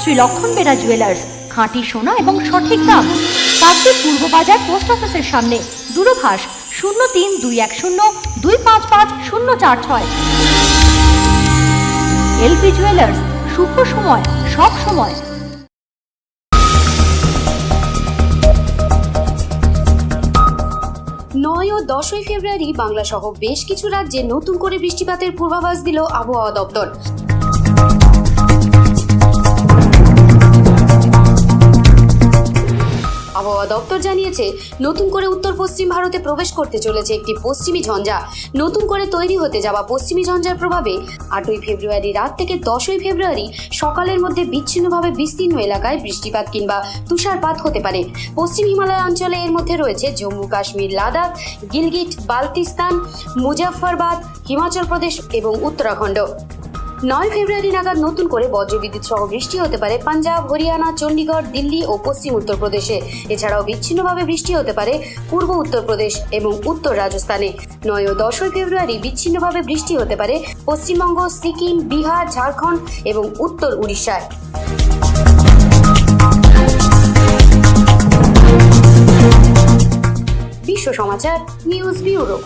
শ্রী লক্ষণ বেরা জুয়েলার্স, খাঁটি সোনা এবং সঠিক দাম। কাকদ্বীপ পূর্ব বাজার পোস্ট অফিসের সামনে। দূরভাষ 03-210-255-046। এলপি জুয়েলার্স, শুভ সময় সব সময়। 9 ও 10 ফেব্রুয়ারি বাংলা সহ বেশ কিছু রাজ্যে নতুন করে বৃষ্টিপাতের পূর্বাভাস দিল আবহাওয়া দপ্তর। আবহাওয়া দপ্তর জানিয়েছে, নতুন করে উত্তর পশ্চিম ভারতে প্রবেশ করতে চলেছে একটি পশ্চিমী ঝঞ্ঝা। নতুন করে তৈরি হতে যাওয়া পশ্চিমী ঝঞ্ঝার প্রভাবে 8 ফেব্রুয়ারি রাত থেকে 10 ফেব্রুয়ারি সকালের মধ্যে বিচ্ছিন্নভাবে বিস্তীর্ণ এলাকায় বৃষ্টিপাত কিংবা তুষারপাত হতে পারে। পশ্চিম হিমালয় অঞ্চলে এর মধ্যে রয়েছে জম্মু কাশ্মীর, লাদাখ, গিলগিট, বাল্টিস্তান, মুজাফফরবাদ, হিমাচল প্রদেশ এবং উত্তরাখণ্ড। 9 ফেব্রুয়ারি নাগাদ নতুন করে বজ্রবিদ্যুৎ সহ বৃষ্টি হতে পারে পাঞ্জাব, হরিয়ানা, চণ্ডীগড়, দিল্লি ও পশ্চিম উত্তরপ্রদেশে। এছাড়াও বিচ্ছিন্নভাবে বৃষ্টি হতে পারে পূর্ব উত্তরপ্রদেশ এবং উত্তর রাজস্থানে। 9 ও 10 ফেব্রুয়ারি বিচ্ছিন্নভাবে বৃষ্টি হতে পারে পশ্চিমবঙ্গ, সিকিম, বিহার, ঝাড়খণ্ড এবং উত্তর উড়িষ্যায়। বিশ্ব সমাচার নিউজ ব্যুরো।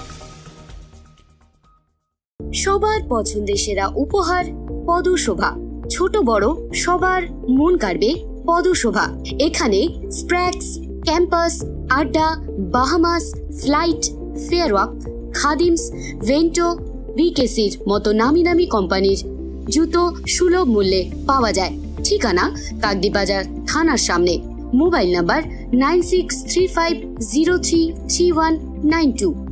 সবার পছন্দের সেরা উপহার পদশোভা। ছোট বড় সবার মন কাড়বে পদশোভা। এখানে স্প্র্যাক্স, ক্যাম্পাস, আড্ডা, বাহামাস, ফ্লাইট, ফেয়ারওয়াক, খাদিমস, ভেন্টো, বিকেসির মতো নামি দামি কোম্পানির জুতো সুলভ মূল্যে পাওয়া যায়। ঠিকানা কাকদ্বীপ বাজার থানার সামনে। Mobile number 9635033192।